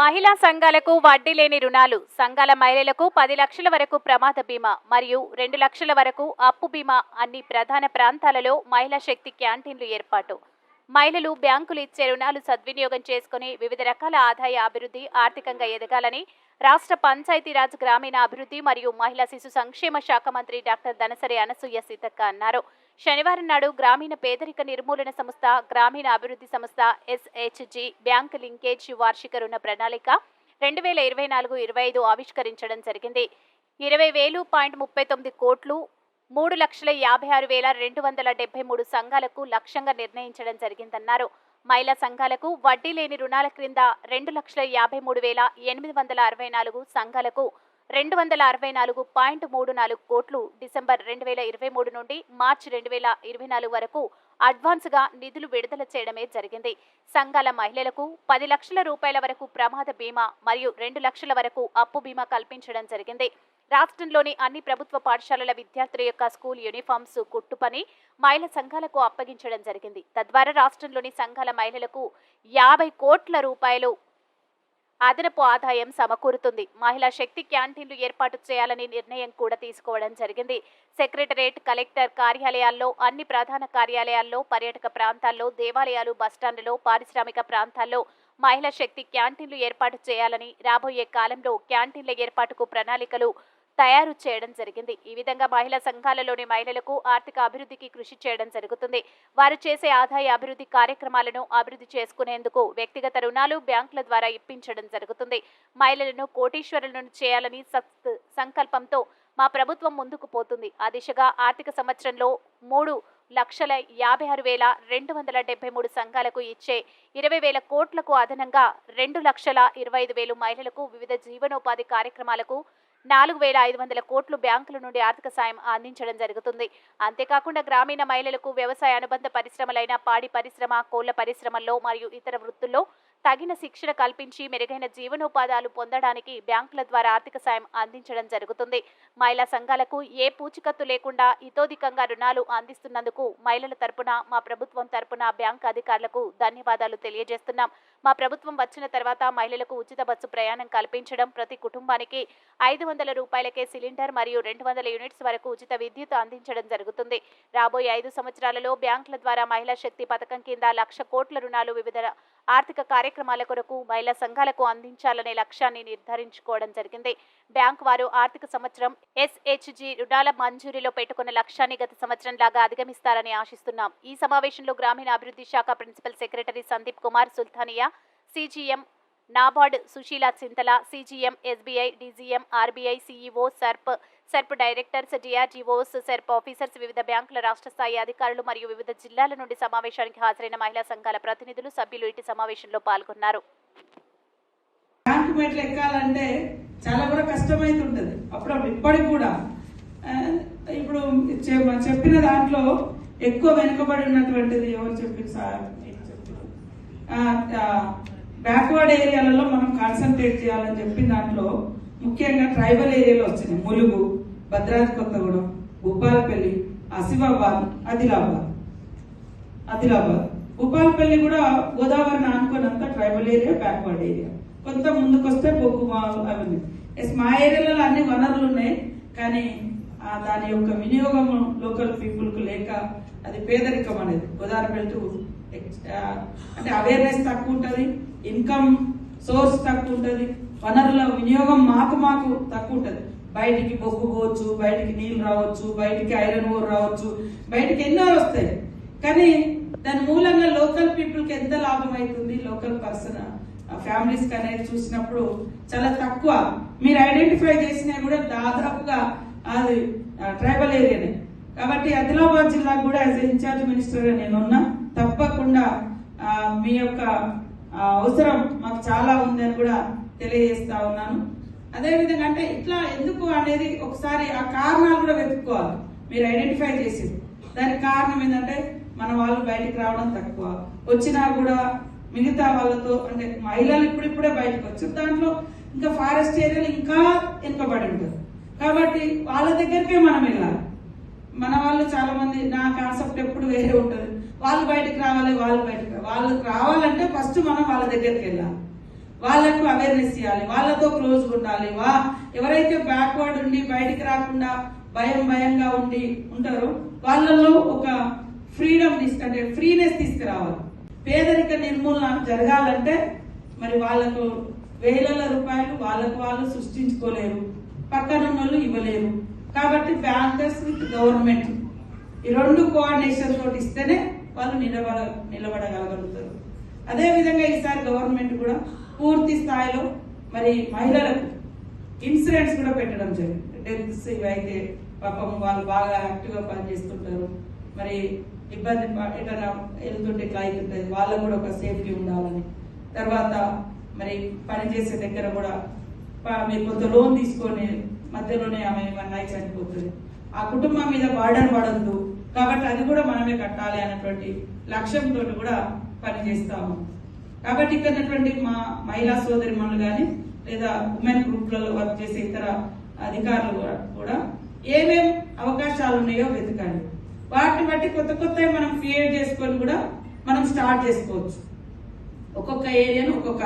మహిళా సంఘాలకు వడ్డీ లేని రుణాలు, సంఘాల మహిళలకు 10 లక్షల వరకు ప్రమాద బీమా మరియు 2 లక్షల వరకు అప్పు బీమా అన్ని ప్రధాన ప్రాంతాలలో మహిళా శక్తి క్యాంటీన్లు ఏర్పాటు. మహిళలు బ్యాంకులు ఇచ్చే రుణాలు సద్వినియోగం చేసుకుని వివిధ రకాల ఆదాయ అభివృద్ధి, ఆర్థికంగా ఎదగాలని రాష్ట్ర పంచాయతీరాజ్, గ్రామీణ అభివృద్ధి మరియు మహిళా శిశు సంక్షేమ శాఖ మంత్రి డాక్టర్ ధనసరి అనసూయ సీతక్క అన్నారు. శనివారం నాడు గ్రామీణ పేదరిక నిర్మూలన సంస్థ, గ్రామీణ అభివృద్ధి సంస్థ SHG బ్యాంక్ లింకేజ్ వార్షిక రుణ ప్రణాళిక 2024-25 ఆవిష్కరించడం జరిగింది. 20,000.39 కోట్లు 3,56,273 సంఘాలకు లక్ష్యంగా నిర్ణయించడం జరిగిందన్నారు. మహిళా సంఘాలకు వడ్డీ లేని రుణాల క్రింద 2,53,864 సంఘాలకు 264.34 కోట్లు డిసెంబర్ 2023 నుండి మార్చి 2024 వరకు అడ్వాన్స్గా నిధులు విడుదల చేయడమే జరిగింది. సంఘాల మహిళలకు 10 లక్షల రూపాయల వరకు ప్రమాద బీమా మరియు 2 లక్షల వరకు అప్పు బీమా కల్పించడం జరిగింది. రాష్ట్రంలోని అన్ని ప్రభుత్వ పాఠశాలల విద్యార్థుల యొక్క స్కూల్ యూనిఫామ్స్ కుట్టు పని మహిళా సంఘాలకు అప్పగించడం జరిగింది. తద్వారా రాష్ట్రంలోని సంఘాల మహిళలకు 50 కోట్ల రూపాయలు అదనపు ఆదాయం సమకూరుతుంది. మహిళా శక్తి క్యాంటీన్లు ఏర్పాటు చేయాలని నిర్ణయం కూడా తీసుకోవడం జరిగింది. సెక్రటరేట్, కలెక్టర్ కార్యాలయాల్లో, అన్ని ప్రధాన కార్యాలయాల్లో, పర్యాటక ప్రాంతాల్లో, దేవాలయాలు, బస్టాండ్లలో, పారిశ్రామిక ప్రాంతాల్లో మహిళా శక్తి క్యాంటీన్లు ఏర్పాటు చేయాలని, రాబోయే కాలంలో క్యాంటీన్ల ఏర్పాటుకు ప్రణాళికలు తయారు చేయడం జరిగింది. ఈ విధంగా మహిళా సంఘాలలోని మహిళలకు ఆర్థిక అభివృద్ధికి కృషి చేయడం జరుగుతుంది. వారు చేసే ఆదాయ అభివృద్ధి కార్యక్రమాలను అభివృద్ధి చేసుకునేందుకు వ్యక్తిగత రుణాలు బ్యాంకుల ద్వారా ఇప్పించడం జరుగుతుంది. మహిళలను కోటీశ్వరులను చేయాలని సంకల్పంతో మా ప్రభుత్వం ముందుకు పోతుంది. ఆ దిశగా ఆర్థిక సంవత్సరంలో 3,56,273 సంఘాలకు ఇచ్చే 20,000 కోట్లకు అదనంగా 2,25,000 మహిళలకు వివిధ జీవనోపాధి కార్యక్రమాలకు 4,500 కోట్లు బ్యాంకుల నుండి ఆర్థిక సాయం అందించడం జరుగుతుంది. అంతేకాకుండా గ్రామీణ మహిళలకు వ్యవసాయ అనుబంధ పరిశ్రమలైన పాడి పరిశ్రమ, కోళ్ల పరిశ్రమల్లో మరియు ఇతర వృత్తుల్లో తగిన శిక్షణ కల్పించి మెరుగైన జీవనోపాధాలు పొందడానికి బ్యాంకుల ద్వారా ఆర్థిక సాయం అందించడం జరుగుతుంది. మహిళా సంఘాలకు ఏ పూచికత్తు లేకుండా ఇతోధికంగా రుణాలు అందిస్తున్నందుకు మహిళల తరపున, మా ప్రభుత్వం తరపున బ్యాంకు అధికారులకు ధన్యవాదాలు తెలియజేస్తున్నాం. మా ప్రభుత్వం వచ్చిన తర్వాత మహిళలకు ఉచిత బస్సు ప్రయాణం కల్పించడం, ప్రతి కుటుంబానికి 500 రూపాయలకే సిలిండర్ మరియు 200 యూనిట్స్ వరకు ఉచిత విద్యుత్ అందించడం జరుగుతుంది. రాబోయే 5 సంవత్సరాలలో బ్యాంకుల ద్వారా మహిళా శక్తి పథకం కింద 1,00,000 కోట్ల రుణాలు వివిధ ఆర్థిక కార్యక్రమాల కొరకు మహిళా సంఘాలకు అందించాలనే లక్ష్యాన్ని నిర్ధారించుకోవడం జరిగింది. బ్యాంకు వారు ఆర్థిక సంవత్సరం SHG రుణాల మంజూరీలో పెట్టుకున్న లక్ష్యాన్ని గత సంవత్సరం లాగా అధిగమిస్తారని ఆశిస్తున్నాం. ఈ సమావేశంలో గ్రామీణ అభివృద్ధి శాఖ principal secretary Sandeep Kumar Sultania, CGM NABARD Sushila Chintala, CGM SBI, DGM RBI CEO, SERP directors, DRGOs, SERP officers, వివిధ బ్యాంకుల రాష్ట్ర స్థాయి అధికారులు మరియు వివిధ జిల్లాల నుండి సమావేశానికి హాజరైన మహిళా సంఘాల ప్రతినిధులు, సభ్యులు ఇటు సమావేశంలో పాల్గొన్నారు. బ్యాంకు మెట్లు ఎక్కాలంటే చాలా కూడా కష్టమైతుంటది. అప్పుడు ఇప్పటికి కూడా ఇప్పుడు చెప్పిన దాంట్లో ఎక్కువ వెనుకబడి ఉన్నటువంటిది ఎవరు చెప్పారు సార్? బ్యాక్వర్డ్ ఏరియాలలో మనం కాన్సన్ట్రేట్ చేయాలని చెప్పిన దాంట్లో ముఖ్యంగా ట్రైబల్ ఏరియాలో వచ్చినాయి. ములుగు, భద్రాద్రి కొత్తగూడెం, భూపాలపల్లి, ఆసిఫాబాద్, ఆదిలాబాద్. భూపాలపల్లి కూడా గోదావరిని ఆనుకున్నంత ట్రైబల్ ఏరియా, బ్యాక్వర్డ్ ఏరియా. కొంత ముందుకొస్తే బొగ్గు అవన్నీ. మా ఏరియాలలో అన్ని వనరులు ఉన్నాయి, కానీ దాని యొక్క వినియోగం లోకల్ పీపుల్ కు లేక అది పేదరికం అనేది. గోదావరి బెల్ట్ అంటే అవేర్నెస్ తక్కువ ఉంటుంది, ఇన్కమ్ సోర్స్ తక్కువ ఉంటుంది, వనరుల వినియోగం మాకు తక్కువ ఉంటుంది. బయటికి బొగ్గు పోవచ్చు, బయటికి నీళ్లు రావచ్చు, బయటికి ఐరన్ ఓర్ రావచ్చు, బయటికి ఎన్నో వస్తాయి. కానీ దాని మూలంగా లోకల్ పీపుల్ కి ఎంత లాభం అవుతుంది, లోకల్ పర్సన్ ఫ్యామిలీస్ అనేది చూసినప్పుడు చాలా తక్కువ. మీరు ఐడెంటిఫై చేసినా కూడా దాదాపుగా అది ట్రైబల్ ఏరియానే. కాబట్టి ఆదిలాబాద్ జిల్లాకు కూడా యాజ్ ఇన్ఛార్జ్ మినిస్టర్ గా నేనున్నా. తప్పకుండా మీ యొక్క అవసరం మాకు చాలా ఉందని కూడా తెలియజేస్తా ఉన్నాను. అదేవిధంగా అంటే ఇట్లా ఎందుకు అనేది ఒకసారి ఆ కారణాలు కూడా వెతుక్కోవాలి. మీరు ఐడెంటిఫై చేసి దానికి కారణం ఏంటంటే మన వాళ్ళు బయటికి రావడం తక్కువ, వచ్చినా కూడా మిగతా వాళ్ళతో అంటే మహిళలు ఇప్పుడిప్పుడే బయటకు వచ్చారు. దాంట్లో ఇంకా ఫారెస్ట్ ఏరియాలు ఇంకా వెనుకబడి ఉంటుంది. కాబట్టి వాళ్ళ దగ్గరికే మనం వెళ్ళాలి. మన వాళ్ళు చాలా మంది, నా కాన్సెప్ట్ ఎప్పుడు వేరే ఉంటుంది. వాళ్ళు బయటకు రావాలి, వాళ్ళు రావాలంటే ఫస్ట్ మనం వాళ్ళ దగ్గరికి వెళ్ళాలి. వాళ్ళకు అవేర్నెస్ ఇవ్వాలి, వాళ్ళతో క్లోజ్ ఉండాలి. ఎవరైతే బ్యాక్వర్డ్ ఉండి బయటికి రాకుండా భయంగా ఉండి ఉంటారో వాళ్ళలో ఒక ఫ్రీడమ్ అంటే ఫ్రీనెస్ తీసుకురావాలి. పేదరిక నిర్మూలన జరగాలంటే మరి వాళ్ళకు వేల రూపాయలు వాళ్ళకు వాళ్ళు సృష్టించుకోలేరు, పక్కన వాళ్ళు ఇవ్వలేరు. కాబట్టి బ్యాంకర్స్ విత్ గవర్నమెంట్ ఈ రెండు కోఆర్డినేషన్ తోటి ఇస్తేనే వాళ్ళు నిలబడగలుగుతారు. అదేవిధంగా ఈసారి గవర్నమెంట్ కూడా పూర్తి స్థాయిలో మరి మహిళలకు ఇన్సూరెన్స్ కూడా పెట్టడం జరిగింది. డెత్స్ ఇవైతే పాపం వాళ్ళు బాగా యాక్టివ్గా పనిచేస్తుంటారు, మరి ఇబ్బంది ఎటైనా వెళ్తుంటే ఇట్లా అవుతుంటుంది, వాళ్ళకు కూడా ఒక సేఫ్టీ ఉండాలని. తర్వాత మరి పనిచేసే దగ్గర కూడా మీరు కొంత లోన్ తీసుకొని మధ్యలోనే ఆమె ఏమన్నా చనిపోతుంది, ఆ కుటుంబం మీద బర్డన్ పడద్దు, కాబట్టి అది కూడా మనమే కట్టాలి అన్నటువంటి లక్ష్యంతో కూడా పనిచేస్తాము. కాబట్టి ఇక్కడ మా మహిళా సోదరిమణులు కానీ లేదా ఉమెన్ గ్రూప్లలో వర్క్ చేసే ఇతర అధికారులు కూడా ఏమేం అవకాశాలు ఉన్నాయో వెతకండి. వాటిని బట్టి కొత్త మనం క్రియేట్ చేసుకొని కూడా మనం స్టార్ట్ చేసుకోవచ్చు. ఒక్కొక్క ఏరియాను ఒక్కొక్క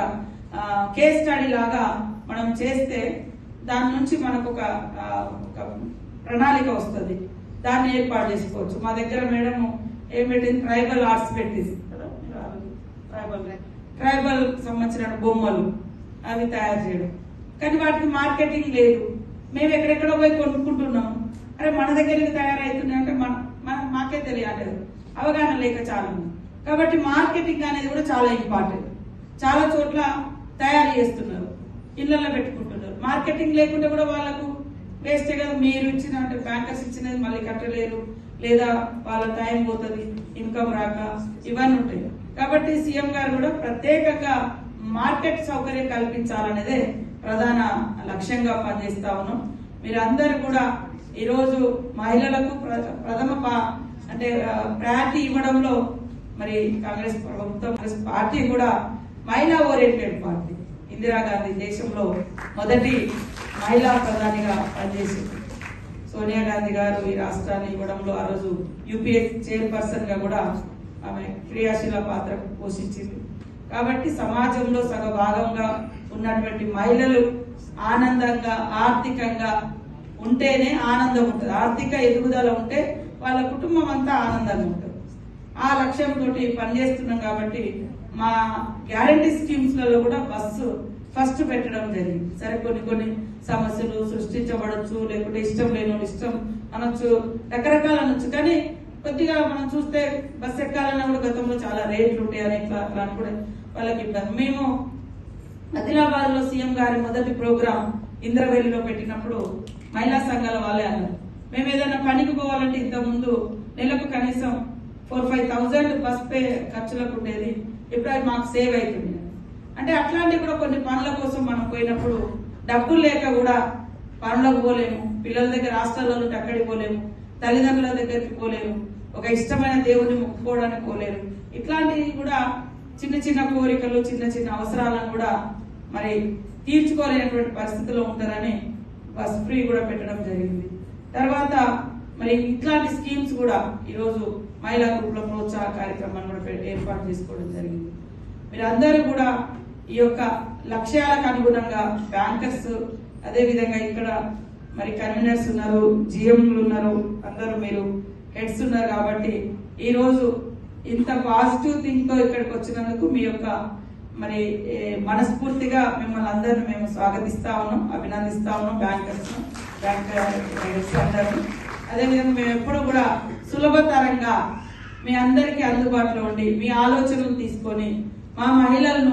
కేస్ స్టడీ లాగా మనం చేస్తే దాని నుంచి మనకు ఒక ప్రణాళిక వస్తుంది, దాన్ని ఏర్పాటు చేసుకోవచ్చు. మా దగ్గర మేడం ఏం పెట్టింది, ట్రైబల్ ఆర్ట్స్ పెట్టింది, ట్రైబల్ సంబంధించిన బొమ్మలు అవి తయారు చేయడం. కానీ వాటికి మార్కెటింగ్ లేదు, మేము ఎక్కడెక్కడ పోయి కొనుక్కుంటున్నాము, అరే మన దగ్గరికి తయారవుతున్నాయి అంటే మాకే తెలియలేదు, అవగాహన లేక చాలా ఉంది. కాబట్టి మార్కెటింగ్ అనేది కూడా చాలా ఇంపార్టెంట్. చాలా చోట్ల తయారు చేస్తున్నారు, ఇళ్లలో పెట్టుకుంటున్నారు. మార్కెటింగ్ లేకుండా కూడా వాళ్ళకు వేస్తే కదా, మీరు ఇచ్చిన అంటే బ్యాంకర్స్ ఇచ్చినది మళ్ళీ కట్టలేరు, లేదా వాళ్ళ టైం పోతుంది, ఇన్కమ్ రాక ఇవన్నీ ఉంటాయి. కాబట్టి సీఎం గారు కూడా ప్రత్యేకంగా మార్కెట్ సౌకర్యం కల్పించాలనేదే ప్రధాన లక్ష్యంగా పనిచేస్తా ఉన్నాం. మీరందరూ కూడా ఈరోజు మహిళలకు ప్రథమ అంటే ప్రయారిటీ ఇవ్వడంలో మరి కాంగ్రెస్ ప్రభుత్వం పార్టీ కూడా మహిళా ఓరియంటెడ్ పార్టీ. ఇందిరాగాంధీ దేశంలో మొదటి మహిళా ప్రధానిగా పనిచేసింది. సోనియా గాంధీ గారు ఈ రాష్ట్రాన్ని ఇవ్వడంలో ఆ రోజు యూపీఏ చైర్పర్సన్ గా కూడా ఆమె క్రియాశీల పాత్ర పోషించింది. కాబట్టి సమాజంలో సగభాగంగా ఉన్నటువంటి మహిళలు ఆనందంగా ఆర్థికంగా ఉంటేనే ఆనందం ఉంటుంది. ఆర్థిక ఎదుగుదల ఉంటే వాళ్ళ కుటుంబం అంతా ఆనందంగా ఉంటుంది. ఆ లక్ష్యంతో పనిచేస్తున్నాం. కాబట్టి మా గ్యారంటీ స్కీమ్స్ లలో కూడా బస్సు ఫస్ట్ పెట్టడం జరిగింది. సరే కొన్ని సమస్యలు సృష్టించబడచ్చు, లేకుంటే ఇష్టం లేని ఇష్టం అనొచ్చు, రకరకాల అనొచ్చు. కానీ కొద్దిగా మనం చూస్తే బస్సు ఎక్కాలన్నా కూడా గతంలో చాలా రేట్లు ఉంటాయని ఇట్లా కూడా వాళ్ళకి ఇబ్బంది. మేము ఆదిలాబాద్ లో సీఎం గారి మొదటి ప్రోగ్రాం ఇంద్రవెల్లిలో పెట్టినప్పుడు మహిళా సంఘాల వాళ్ళే అన్నారు, మేము ఏదైనా పనికి పోవాలంటే ఇంత ముందు నెలకు కనీసం 4-5,000 బస్ పే ఖర్చులకు ఉండేది, ఇప్పుడు అది మాకు సేవ్ అవుతుంది. అంటే అట్లాంటివి కూడా కొన్ని పనుల కోసం మనం పోయినప్పుడు డబ్బులు లేక కూడా పనులకు పోలేము, పిల్లల దగ్గర హాస్టల్లో ఉంటే అక్కడికి పోలేము, తల్లిదండ్రుల దగ్గరికి పోలేరు, ఒక ఇష్టమైన దేవుని మొక్కుకోవడానికి పోలేరు. ఇట్లాంటివి కూడా చిన్న కోరికలు చిన్న అవసరాలను కూడా మరి తీర్చుకోలేనటువంటి పరిస్థితిలో ఉంటారని బస్ ఫ్రీ కూడా పెట్టడం జరిగింది. తర్వాత మరి ఇట్లాంటి స్కీమ్స్ కూడా ఈరోజు మహిళా గ్రూప్ల ప్రోత్సాహ కార్యక్రమాన్ని కూడా ఏర్పాటు చేసుకోవడం జరిగింది. మీరందరూ కూడా ఈ యొక్క లక్ష్యాలకు అనుగుణంగా బ్యాంకర్స్, అదేవిధంగా ఇక్కడ మరి కన్వీనర్స్ ఉన్నారు, జిఎంలు ఉన్నారు, అందరూ మీరు హెడ్స్ ఉన్నారు. కాబట్టి ఈ రోజు ఇంత పాజిటివ్ థింక్ తో ఇక్కడికి వచ్చినందుకు మీ యొక్క మరి మనస్ఫూర్తిగా మిమ్మల్ని అందరిని మేము స్వాగతిస్తా ఉన్నాం, అభినందిస్తా ఉన్నాం. బ్యాంకర్స్ బ్యాంక్ హెడ్స్ అందరూ అదేవిధంగా మేము ఎప్పుడు కూడా సులభతరంగా మీ అందరికీ అందుబాటులో ఉండి మీ ఆలోచనలు తీసుకొని మా మహిళలను